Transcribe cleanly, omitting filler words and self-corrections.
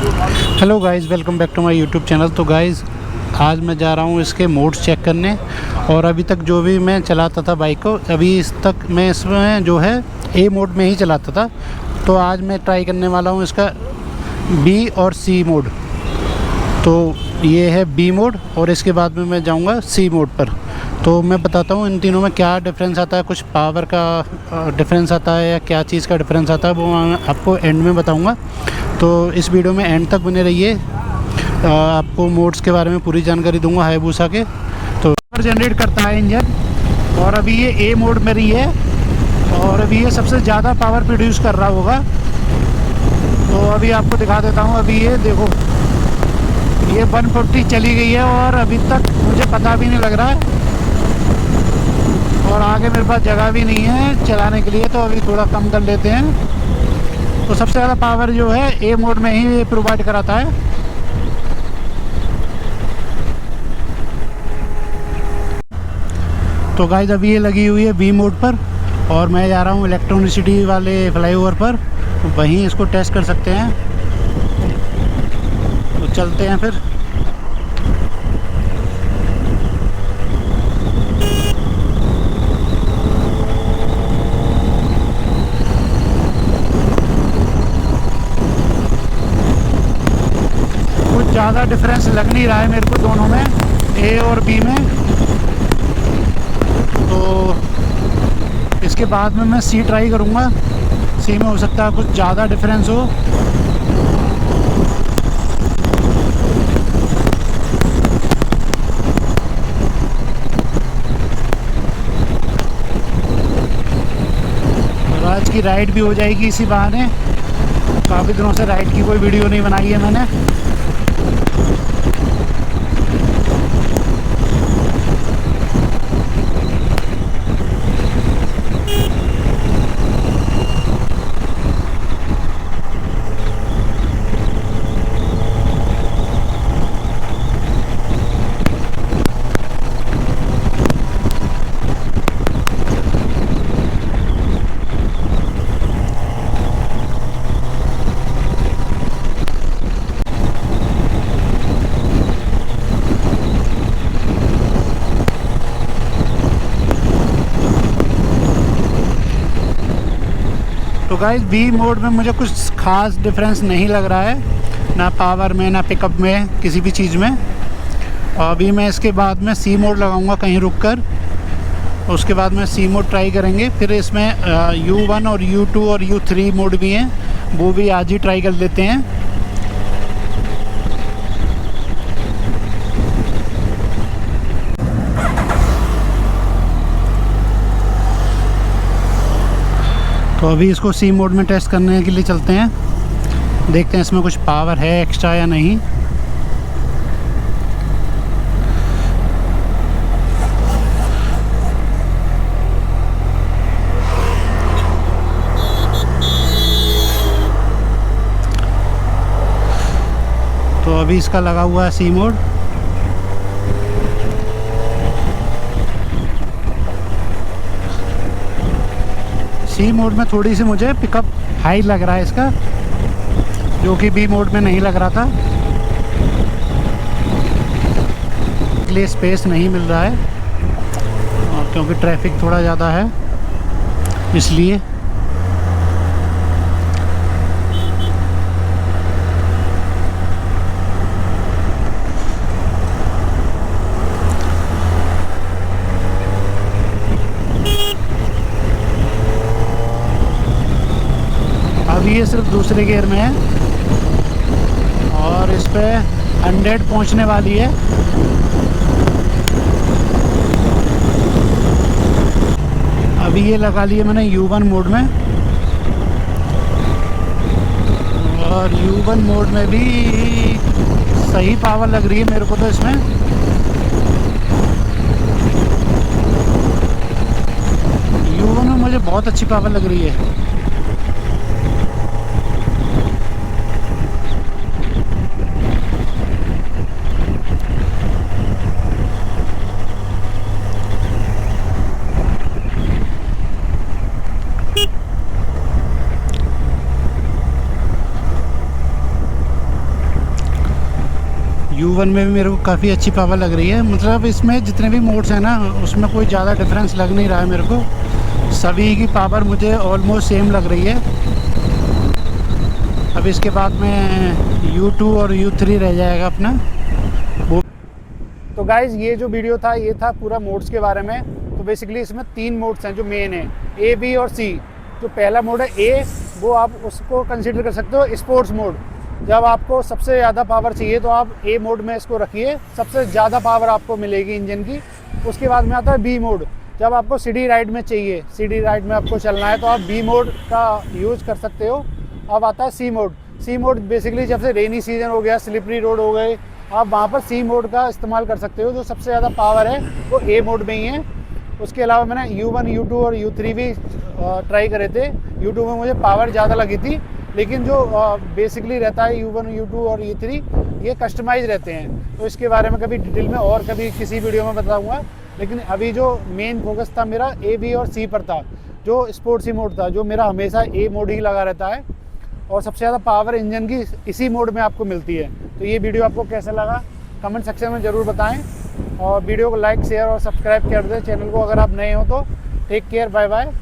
Hello guys, welcome back to my YouTube channel. तो guys, आज मैं जा रहा हूँ इसके मोड्स चेक करने। और अभी तक जो भी मैं चलाता था बाइक को, अभी इस तक मैं इसमें जो है ए मोड में ही चलाता था। तो आज मैं ट्राई करने वाला हूँ इसका बी और सी मोड। तो ये है बी मोड और इसके बाद में मैं जाऊँगा सी मोड पर। तो मैं बताता हूँ इन तीनों में क्या डिफरेंस आता है, कुछ पावर का डिफरेंस आता है या क्या चीज़ का डिफरेंस आता है, वो मैं आपको एंड में बताऊँगा। तो इस वीडियो में एंड तक बने रहिए। आपको मोड्स के बारे में पूरी जानकारी दूंगा हायाबुसा के। तो पावर जनरेट करता है इंजन, और अभी ये ए मोड में रही है और अभी ये सबसे ज़्यादा पावर प्रोड्यूस कर रहा होगा। तो अभी आपको दिखा देता हूँ। अभी ये देखो, ये 140 चली गई है और अभी तक मुझे पता भी नहीं लग रहा है, और आगे मेरे पास जगह भी नहीं है चलाने के लिए। तो अभी थोड़ा कम कर लेते हैं। तो सबसे ज़्यादा पावर जो है ए मोड में ही प्रोवाइड कराता है। तो गाइस, अभी ये लगी हुई है बी मोड पर और मैं जा रहा हूँ इलेक्ट्रॉनिसिटी वाले फ्लाईओवर पर। तो वहीं इसको टेस्ट कर सकते हैं। तो चलते हैं फिर। कुछ ज़्यादा डिफरेंस लग नहीं रहा है मेरे को दोनों में, ए और बी में। तो इसके बाद में मैं सी ट्राई करूँगा। सी में हो सकता है कुछ ज़्यादा डिफरेंस हो। और आज की राइड भी हो जाएगी इसी बहाने। काफ़ी दिनों से राइड की कोई वीडियो नहीं बनाई है मैंने। तो गाइस, बी मोड में मुझे कुछ खास डिफरेंस नहीं लग रहा है, ना पावर में ना पिकअप में, किसी भी चीज़ में। और अभी मैं इसके बाद में सी मोड लगाऊंगा कहीं रुककर। उसके बाद में सी मोड ट्राई करेंगे। फिर इसमें U1 और U2 और U3 मोड भी हैं, वो भी आज ही ट्राई कर लेते हैं। तो अभी इसको सी मोड में टेस्ट करने के लिए चलते हैं। देखते हैं इसमें कुछ पावर है एक्स्ट्रा या नहीं। तो अभी इसका लगा हुआ है सी मोड। सी मोड में थोड़ी सी मुझे पिकअप हाई लग रहा है इसका, जो कि बी मोड में नहीं लग रहा था। इसके लिए स्पेस नहीं मिल रहा है, और क्योंकि ट्रैफिक थोड़ा ज़्यादा है इसलिए। अभी ये सिर्फ दूसरे गियर में है और इस पे 100 पहुंचने वाली है। अभी ये लगा लिए मैंने U1 मोड में, और U1 मोड में भी सही पावर लग रही है मेरे को। तो इसमें U1 में मुझे बहुत अच्छी पावर लग रही है। U1 में भी मेरे को काफ़ी अच्छी पावर लग रही है। मतलब इसमें जितने भी मोड्स हैं ना, उसमें कोई ज़्यादा डिफरेंस लग नहीं रहा है मेरे को। सभी की पावर मुझे ऑलमोस्ट सेम लग रही है। अब इसके बाद में U2 और U3 रह जाएगा अपना वो। तो गाइज़ ये जो वीडियो था ये था पूरा मोड्स के बारे में। तो बेसिकली इसमें 3 मोड्स हैं जो मेन है, A, B और C। जो पहला मोड है A, वो आप उसको कंसिडर कर सकते हो स्पोर्ट्स मोड। जब आपको सबसे ज़्यादा पावर चाहिए तो आप A मोड में इसको रखिए, सबसे ज़्यादा पावर आपको मिलेगी इंजन की। उसके बाद में आता है B मोड। जब आपको सिटी राइड में चाहिए, सिटी राइड में आपको चलना है तो आप B मोड का यूज़ कर सकते हो। अब आता है C mode. C mode basically जब से रेनी सीजन हो गया, स्लिपरी रोड हो गए, आप वहाँ पर C मोड का इस्तेमाल कर सकते हो। जो सबसे ज़्यादा पावर है वो A मोड में ही है। उसके अलावा मैंने U1, U2 और U3 भी ट्राई करे थे। U2 में मुझे पावर ज़्यादा लगी थी, लेकिन जो बेसिकली रहता है U1, U2 और U3 ये कस्टमाइज रहते हैं। तो इसके बारे में कभी डिटेल में और कभी किसी वीडियो में बताऊँगा। लेकिन अभी जो मेन फोकस था मेरा A, B और C पर था, जो स्पोर्ट्स मोड था, जो मेरा हमेशा A मोड ही लगा रहता है और सबसे ज़्यादा पावर इंजन की इसी मोड में आपको मिलती है। तो ये वीडियो आपको कैसा लगा कमेंट सेक्शन में ज़रूर बताएं, और वीडियो को लाइक, शेयर और सब्सक्राइब कर दें चैनल को अगर आप नए हो तो। Take care, bye bye.